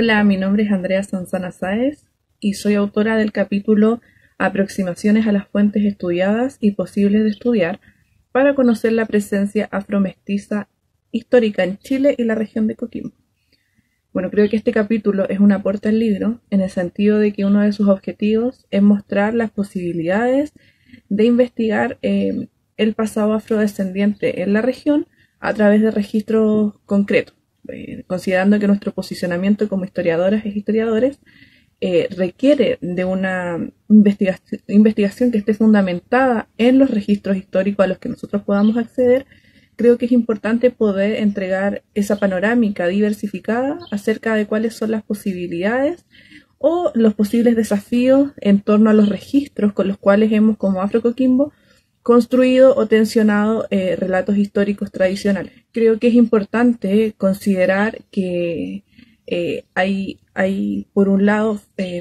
Hola, mi nombre es Andrea Sanzana Sáez y soy autora del capítulo Aproximaciones a las fuentes estudiadas y posibles de estudiar para conocer la presencia afromestiza histórica en Chile y la región de Coquimbo. Bueno, creo que este capítulo es un aporte al libro en el sentido de que uno de sus objetivos es mostrar las posibilidades de investigar el pasado afrodescendiente en la región a través de registros concretos. Considerando que nuestro posicionamiento como historiadoras e historiadores requiere de una investigación que esté fundamentada en los registros históricos a los que nosotros podamos acceder, creo que es importante poder entregar esa panorámica diversificada acerca de cuáles son las posibilidades o los posibles desafíos en torno a los registros con los cuales hemos, como Afro Coquimbo, construido o tensionado relatos históricos tradicionales. Creo que es importante considerar que hay por un lado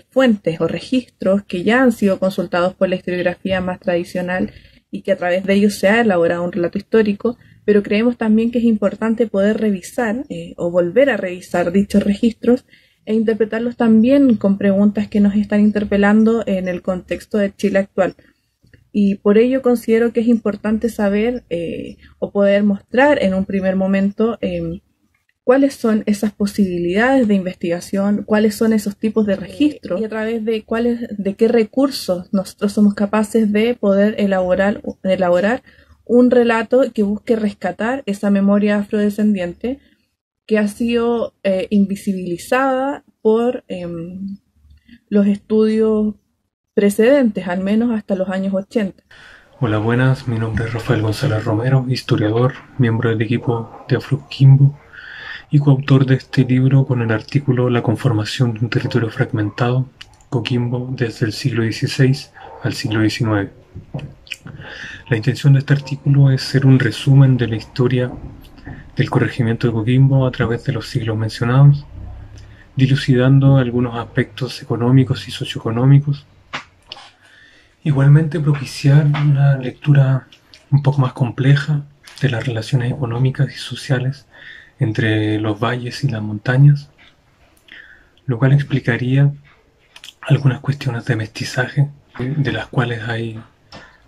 fuentes o registros que ya han sido consultados por la historiografía más tradicional y que a través de ellos se ha elaborado un relato histórico, pero creemos también que es importante poder revisar o volver a revisar dichos registros e interpretarlos también con preguntas que nos están interpelando en el contexto de Chile actual. Y por ello considero que es importante saber o poder mostrar en un primer momento cuáles son esas posibilidades de investigación, cuáles son esos tipos de registros y a través de qué recursos nosotros somos capaces de poder elaborar un relato que busque rescatar esa memoria afrodescendiente que ha sido invisibilizada por los estudios precedentes, al menos hasta los años 80. Hola, buenas, mi nombre es Rafael González Romero, historiador, miembro del equipo de Afro Coquimbo y coautor de este libro con el artículo La conformación de un territorio fragmentado, Coquimbo desde el siglo XVI al siglo XIX. La intención de este artículo es ser un resumen de la historia del corregimiento de Coquimbo a través de los siglos mencionados, dilucidando algunos aspectos económicos y socioeconómicos. Igualmente propiciar una lectura un poco más compleja de las relaciones económicas y sociales entre los valles y las montañas, lo cual explicaría algunas cuestiones de mestizaje, de las cuales hay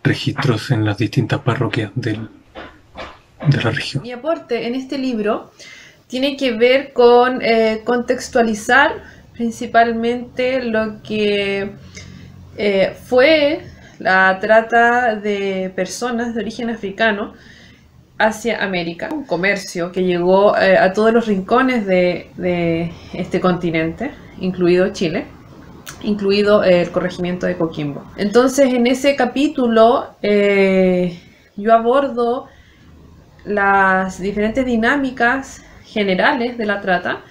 registros en las distintas parroquias de la región. Mi aporte en este libro tiene que ver con contextualizar principalmente lo que fue la trata de personas de origen africano hacia América, un comercio que llegó a todos los rincones de este continente, incluido Chile, incluido el corregimiento de Coquimbo. Entonces, en ese capítulo yo abordo las diferentes dinámicas generales de la trata,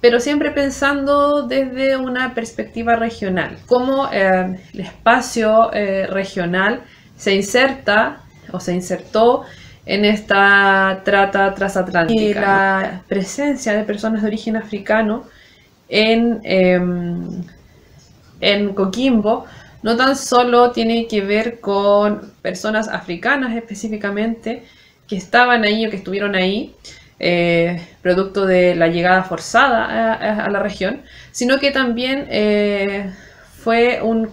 pero siempre pensando desde una perspectiva regional, cómo el espacio regional se inserta o se insertó en esta trata transatlántica. Y la presencia de personas de origen africano en Coquimbo no tan solo tiene que ver con personas africanas específicamente que estaban ahí o que estuvieron ahí, producto de la llegada forzada a la región, sino que también fue una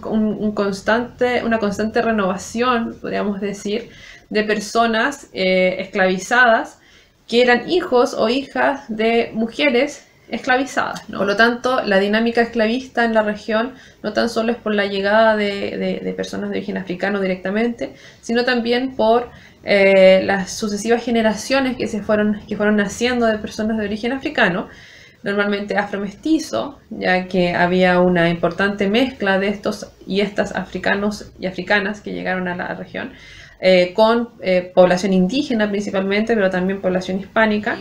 constante renovación, podríamos decir, de personas esclavizadas que eran hijos o hijas de mujeres esclavizadas, ¿no? Por lo tanto, la dinámica esclavista en la región no tan solo es por la llegada de personas de origen africano directamente, sino también por las sucesivas generaciones que fueron naciendo de personas de origen africano, normalmente afromestizo, ya que había una importante mezcla de estos y estas africanos y africanas que llegaron a la región, con población indígena principalmente, pero también población hispánica.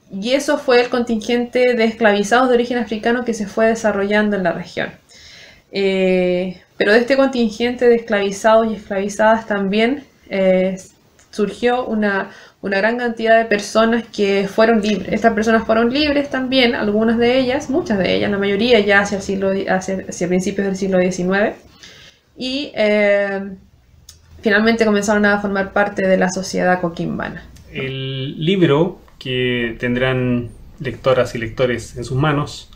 Y eso fue el contingente de esclavizados de origen africano que se fue desarrollando en la región. Pero de este contingente de esclavizados y esclavizadas también surgió una gran cantidad de personas que fueron libres. Estas personas fueron libres también, algunas de ellas, muchas de ellas, la mayoría ya hacia principios del siglo XIX. Y finalmente comenzaron a formar parte de la sociedad coquimbana. El libro que tendrán lectoras y lectores en sus manos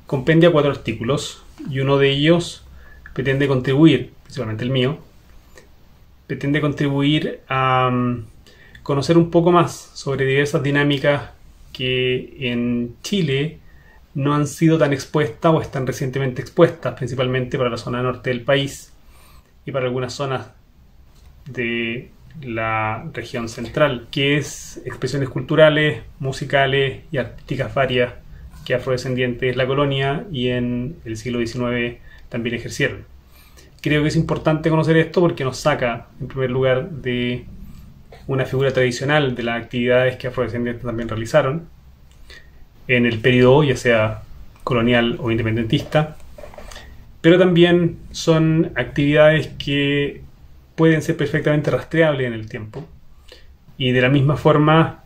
compendia 4 artículos y uno de ellos pretende contribuir, principalmente el mío, pretende contribuir a conocer un poco más sobre diversas dinámicas que en Chile no han sido tan expuestas o están recientemente expuestas, principalmente para la zona norte del país y para algunas zonas de la región central, que es expresiones culturales, musicales y artísticas varias que afrodescendientes de la colonia y en el siglo XIX también ejercieron. Creo que es importante conocer esto porque nos saca, en primer lugar, de una figura tradicional de las actividades que afrodescendientes también realizaron en el periodo, ya sea colonial o independentista, pero también son actividades que pueden ser perfectamente rastreables en el tiempo y de la misma forma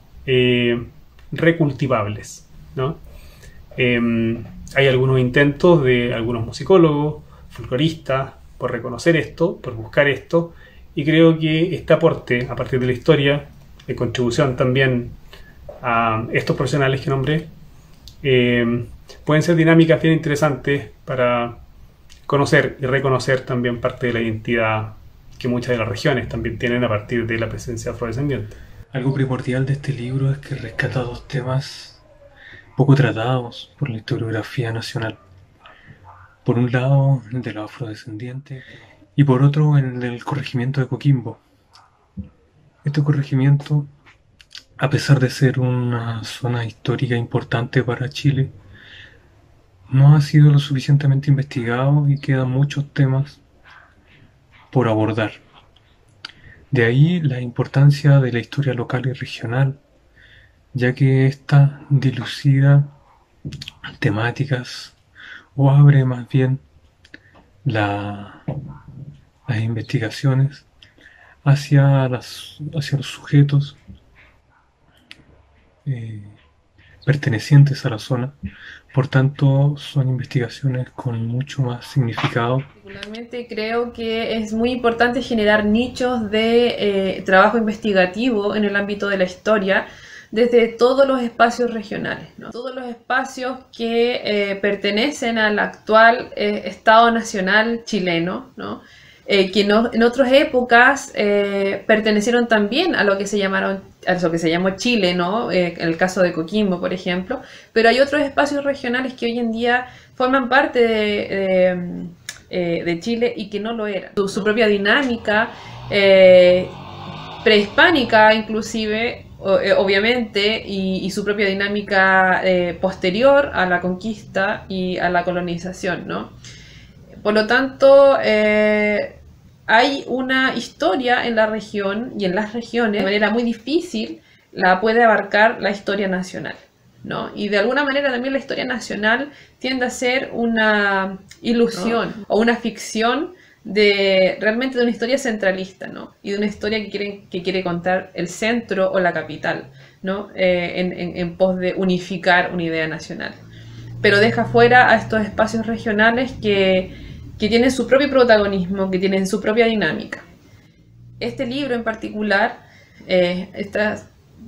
recultivables, ¿no? Hay algunos intentos de algunos musicólogos, folcloristas, por reconocer esto, por buscar esto, y creo que este aporte a partir de la historia, de contribución también a estos profesionales que nombré, pueden ser dinámicas bien interesantes para conocer y reconocer también parte de la identidad que muchas de las regiones también tienen a partir de la presencia afrodescendiente. Algo primordial de este libro es que rescata dos temas poco tratados por la historiografía nacional. Por un lado, el de los afrodescendientes, y por otro, el del corregimiento de Coquimbo. Este corregimiento, a pesar de ser una zona histórica importante para Chile, no ha sido lo suficientemente investigado y quedan muchos temas por abordar. De ahí la importancia de la historia local y regional, ya que ésta dilucida temáticas o abre más bien las investigaciones hacia los sujetos pertenecientes a la zona. Por tanto, son investigaciones con mucho más significado. Particularmente creo que es muy importante generar nichos de trabajo investigativo en el ámbito de la historia desde todos los espacios regionales, ¿no? Todos los espacios que pertenecen al actual Estado Nacional chileno, ¿no? Que en otras épocas pertenecieron también a lo que se llamó Chile, ¿no? En el caso de Coquimbo, por ejemplo, pero hay otros espacios regionales que hoy en día forman parte de Chile y que no lo eran. Su propia dinámica prehispánica inclusive, obviamente, y su propia dinámica posterior a la conquista y a la colonización, ¿no? Por lo tanto, hay una historia en la región y en las regiones de manera muy difícil la puede abarcar la historia nacional, ¿no? Y de alguna manera también la historia nacional tiende a ser una ilusión, ¿no? O una ficción realmente de una historia centralista, ¿no? Y de una historia que quiere contar el centro o la capital, ¿no? En pos de unificar una idea nacional. Pero deja fuera a estos espacios regionales que tienen su propio protagonismo, que tienen su propia dinámica. Este libro en particular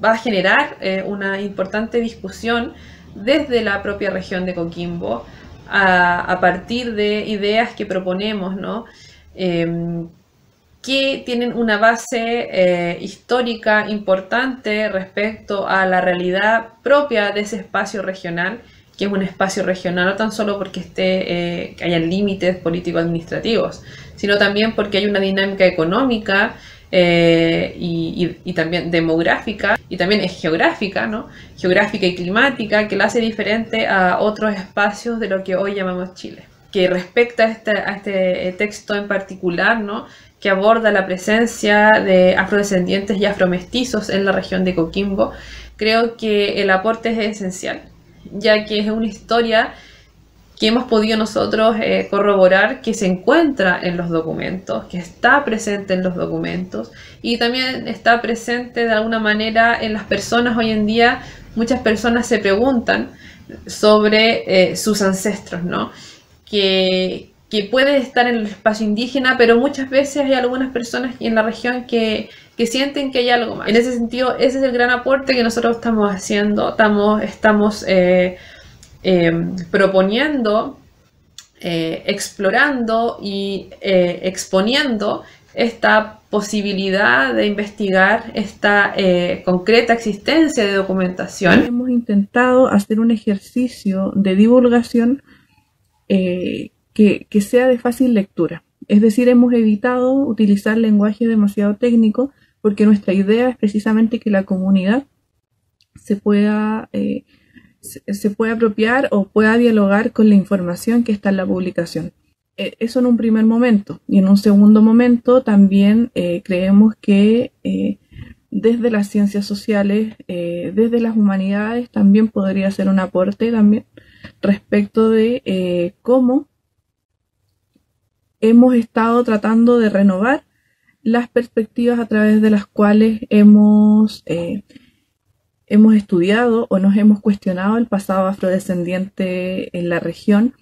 va a generar una importante discusión desde la propia región de Coquimbo a partir de ideas que proponemos, ¿no? Que tienen una base histórica importante respecto a la realidad propia de ese espacio regional, que es un espacio regional no tan solo porque que hayan límites político-administrativos, sino también porque hay una dinámica económica y también demográfica y también es geográfica, ¿no? Geográfica y climática, que la hace diferente a otros espacios de lo que hoy llamamos Chile. Que respecta a este texto en particular, ¿no? Que aborda la presencia de afrodescendientes y afromestizos en la región de Coquimbo, creo que el aporte es esencial, ya que es una historia que hemos podido nosotros corroborar, que se encuentra en los documentos, que está presente en los documentos y también está presente de alguna manera en las personas hoy en día. Muchas personas se preguntan sobre sus ancestros, ¿no? Que puede estar en el espacio indígena, pero muchas veces hay algunas personas en la región que sienten que hay algo más. En ese sentido, ese es el gran aporte que nosotros estamos haciendo. Estamos proponiendo, explorando y exponiendo esta posibilidad de investigar esta concreta existencia de documentación. Hemos intentado hacer un ejercicio de divulgación que sea de fácil lectura. Es decir, hemos evitado utilizar lenguaje demasiado técnico porque nuestra idea es precisamente que la comunidad se pueda apropiar o pueda dialogar con la información que está en la publicación. Eso en un primer momento. Y en un segundo momento también creemos que desde las ciencias sociales, desde las humanidades, también podría ser un aporte también respecto de cómo hemos estado tratando de renovar las perspectivas a través de las cuales hemos estudiado o nos hemos cuestionado el pasado afrodescendiente en la región,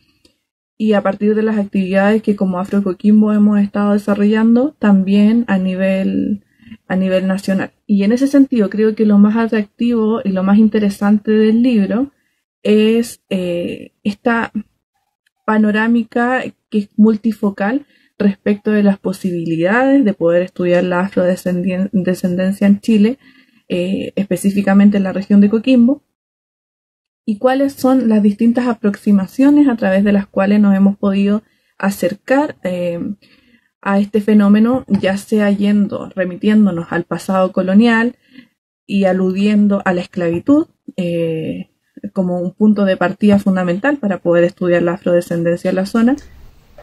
y a partir de las actividades que como Afro Coquimbo hemos estado desarrollando también a nivel nacional. Y en ese sentido creo que lo más atractivo y lo más interesante del libro es esta panorámica que es multifocal respecto de las posibilidades de poder estudiar la afrodescendencia en Chile, específicamente en la región de Coquimbo, y cuáles son las distintas aproximaciones a través de las cuales nos hemos podido acercar a este fenómeno, ya sea remitiéndonos al pasado colonial y aludiendo a la esclavitud como un punto de partida fundamental para poder estudiar la afrodescendencia en la zona.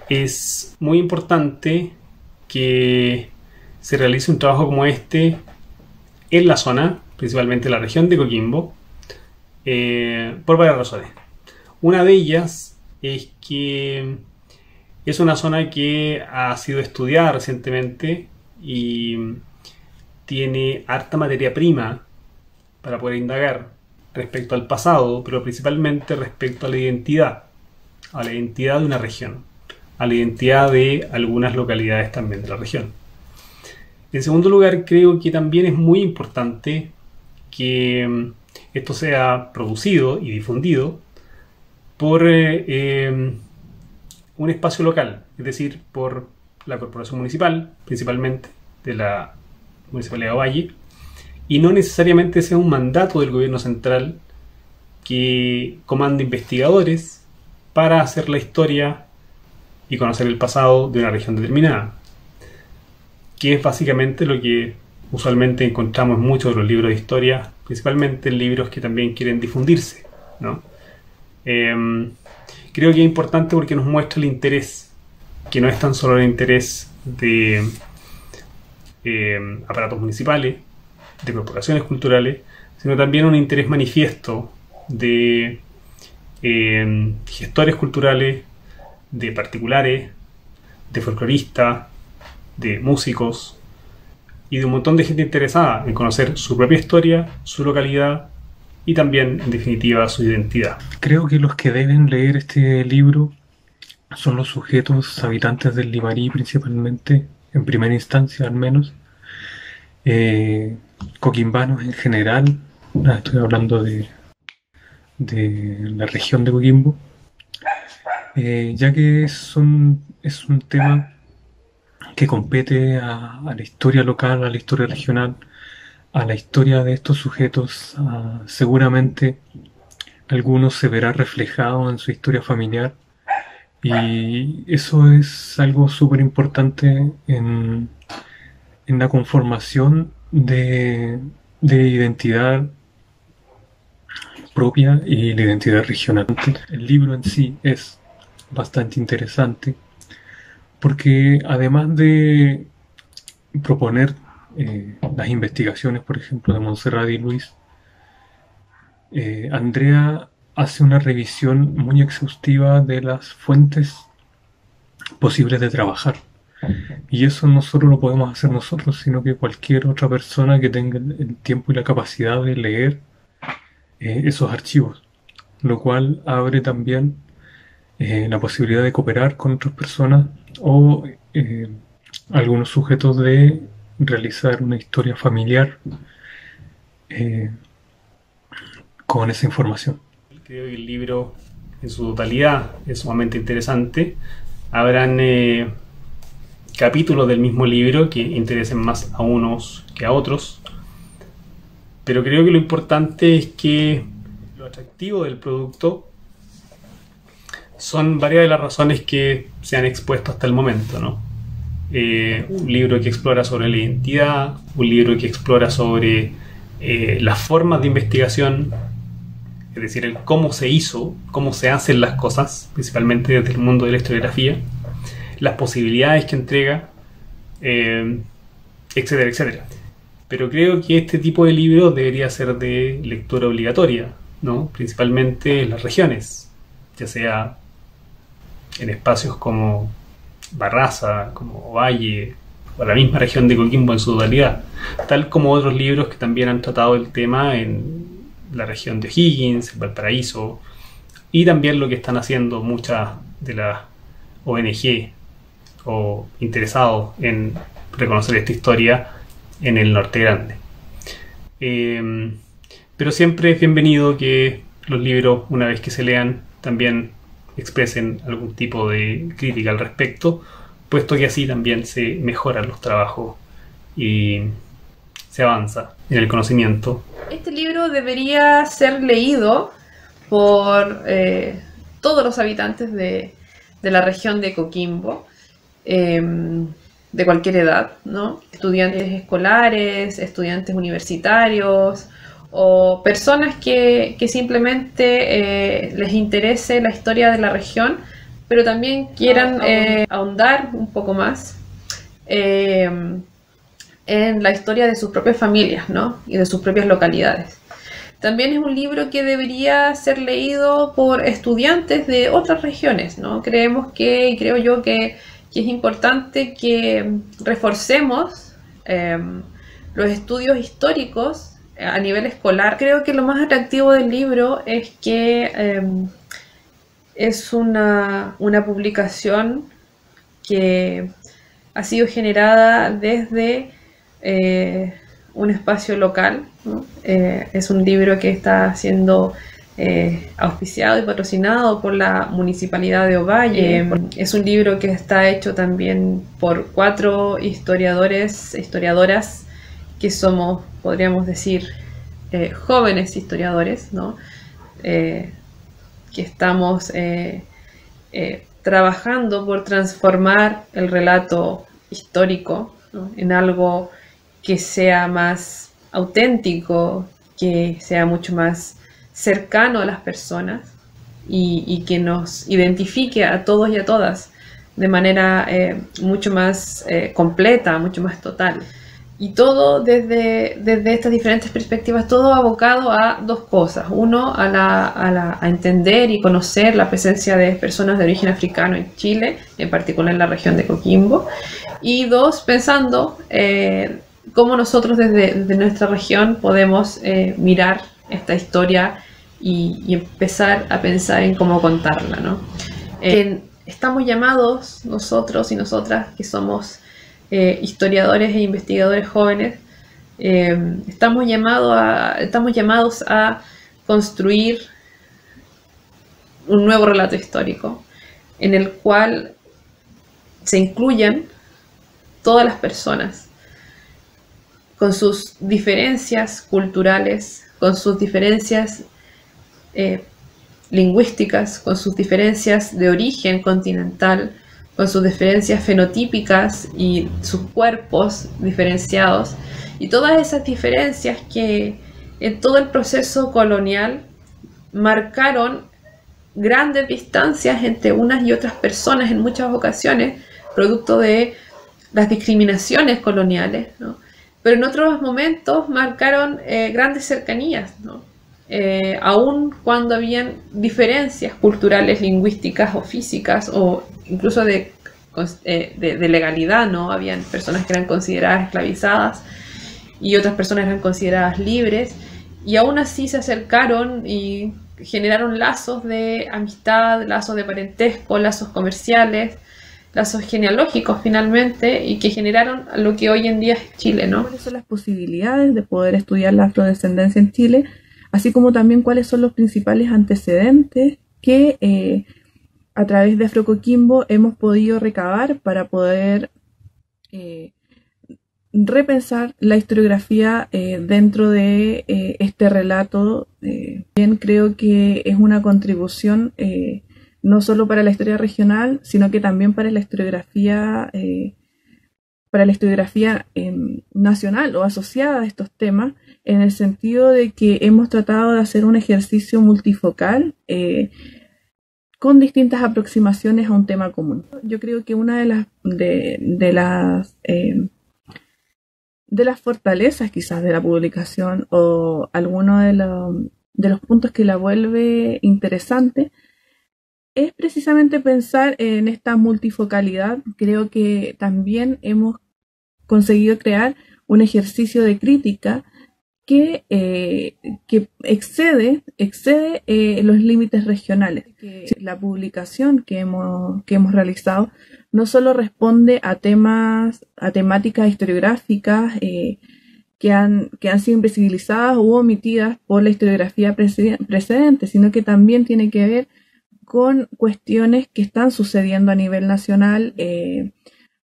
Es muy importante que se realice un trabajo como este en la zona, principalmente en la región de Coquimbo, por varias razones. Una de ellas es que es una zona que ha sido estudiada recientemente y tiene harta materia prima para poder indagar respecto al pasado, pero principalmente respecto a la identidad de una región, a la identidad de algunas localidades también de la región. En segundo lugar, creo que también es muy importante que esto sea producido y difundido por un espacio local, es decir, por la corporación municipal, principalmente de la Municipalidad de Ovalle, y no necesariamente sea un mandato del gobierno central que comande investigadores para hacer la historia y conocer el pasado de una región determinada, que es básicamente lo que usualmente encontramos en muchos de los libros de historia, principalmente en libros que también quieren difundirse, ¿no? Creo que es importante porque nos muestra el interés, que no es tan solo el interés de aparatos municipales, de corporaciones culturales, sino también un interés manifiesto de gestores culturales, de particulares, de folcloristas, de músicos y de un montón de gente interesada en conocer su propia historia, su localidad y también, en definitiva, su identidad. Creo que los que deben leer este libro son los sujetos habitantes del Limarí principalmente, en primera instancia al menos, coquimbanos en general. Estoy hablando de la región de Coquimbo, ya que es un tema que compete a la historia local, a la historia regional, a la historia de estos sujetos. Seguramente algunos se verá reflejado en su historia familiar, y eso es algo súper importante en la conformación de identidad propia y la identidad regional. El libro en sí es bastante interesante porque además de proponer las investigaciones, por ejemplo, de Montserrat y Luis, Andrea hace una revisión muy exhaustiva de las fuentes posibles de trabajar. Y eso no solo lo podemos hacer nosotros, sino que cualquier otra persona que tenga el tiempo y la capacidad de leer esos archivos, lo cual abre también la posibilidad de cooperar con otras personas o algunos sujetos de realizar una historia familiar con esa información. Creo que el libro en su totalidad es sumamente interesante. Habrán capítulos del mismo libro que interesen más a unos que a otros, pero creo que lo importante es que lo atractivo del producto son varias de las razones que se han expuesto hasta el momento, ¿no? Un libro que explora sobre la identidad, un libro que explora sobre las formas de investigación, es decir, el cómo se hizo, cómo se hacen las cosas, principalmente desde el mundo de la historiografía, las posibilidades que entrega, etcétera, etcétera. Pero creo que este tipo de libro debería ser de lectura obligatoria, ¿no? Principalmente en las regiones, ya sea en espacios como Barraza, como Ovalle, o la misma región de Coquimbo en su totalidad, tal como otros libros que también han tratado el tema en la región de O'Higgins, en Valparaíso, y también lo que están haciendo muchas de las ONG o interesados en reconocer esta historia en el Norte Grande. Pero siempre es bienvenido que los libros, una vez que se lean, también expresen algún tipo de crítica al respecto, puesto que así también se mejoran los trabajos y se avanza en el conocimiento. Este libro debería ser leído por todos los habitantes de la región de Coquimbo, de cualquier edad, ¿no? Estudiantes escolares, estudiantes universitarios o personas que simplemente les interese la historia de la región, pero también quieran ahondar un poco más en la historia de sus propias familias, ¿no? Y de sus propias localidades. También es un libro que debería ser leído por estudiantes de otras regiones, ¿no? Creo yo que es importante que reforcemos los estudios históricos a nivel escolar. Creo que lo más atractivo del libro es que es una publicación que ha sido generada desde un espacio local, ¿no? Es un libro que está siendo auspiciado y patrocinado por la Municipalidad de Ovalle. Es un libro que está hecho también por 4 historiadores e historiadoras que somos, podríamos decir, jóvenes historiadores, ¿no? Que estamos trabajando por transformar el relato histórico, ¿no? En algo que sea más auténtico, que sea mucho más cercano a las personas y que nos identifique a todos y a todas de manera mucho más completa, mucho más total. Y todo desde estas diferentes perspectivas, todo abocado a 2 cosas. Uno, a entender y conocer la presencia de personas de origen africano en Chile, en particular en la región de Coquimbo. Y 2, pensando cómo nosotros desde nuestra región podemos mirar esta historia y empezar a pensar en cómo contarla, ¿no? Estamos llamados, nosotros y nosotras, que somos historiadores e investigadores jóvenes, estamos llamados a construir un nuevo relato histórico en el cual se incluyan todas las personas con sus diferencias culturales, con sus diferencias lingüísticas, con sus diferencias de origen continental, con sus diferencias fenotípicas y sus cuerpos diferenciados, y todas esas diferencias que en todo el proceso colonial marcaron grandes distancias entre unas y otras personas en muchas ocasiones, producto de las discriminaciones coloniales, ¿no? Pero en otros momentos marcaron grandes cercanías, ¿no? Aun cuando habían diferencias culturales, lingüísticas o físicas, o incluso de legalidad, ¿no? Habían personas que eran consideradas esclavizadas y otras personas eran consideradas libres, y aún así se acercaron y generaron lazos de amistad, lazos de parentesco, lazos comerciales, lazos genealógicos finalmente, y que generaron lo que hoy en día es Chile, ¿no? ¿Cuáles son las posibilidades de poder estudiar la afrodescendencia en Chile? Así como también cuáles son los principales antecedentes que a través de Afrocoquimbo hemos podido recabar para poder repensar la historiografía dentro de este relato. Bien, creo que es una contribución no solo para la historia regional, sino que también para la historiografía nacional o asociada a estos temas, en el sentido de que hemos tratado de hacer un ejercicio multifocal con distintas aproximaciones a un tema común. Yo creo que una de las fortalezas quizás de la publicación, o alguno de los puntos que la vuelve interesante, es precisamente pensar en esta multifocalidad. Creo que también hemos conseguido crear un ejercicio de crítica que excede los límites regionales. La publicación que hemos realizado no solo responde a temáticas historiográficas que han sido invisibilizadas u omitidas por la historiografía precedente, sino que también tiene que ver con cuestiones que están sucediendo a nivel nacional,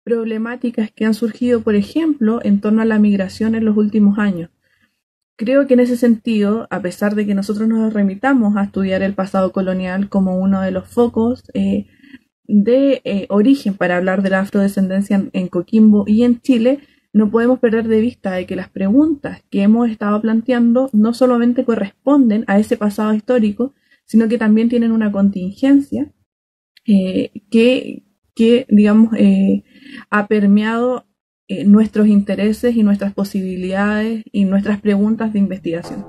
problemáticas que han surgido, por ejemplo, en torno a la migración en los últimos años. Creo que en ese sentido, a pesar de que nosotros nos remitamos a estudiar el pasado colonial como uno de los focos de origen para hablar de la afrodescendencia en Coquimbo y en Chile, no podemos perder de vista de que las preguntas que hemos estado planteando no solamente corresponden a ese pasado histórico, sino que también tienen una contingencia que digamos, ha permeado nuestros intereses y nuestras posibilidades y nuestras preguntas de investigación.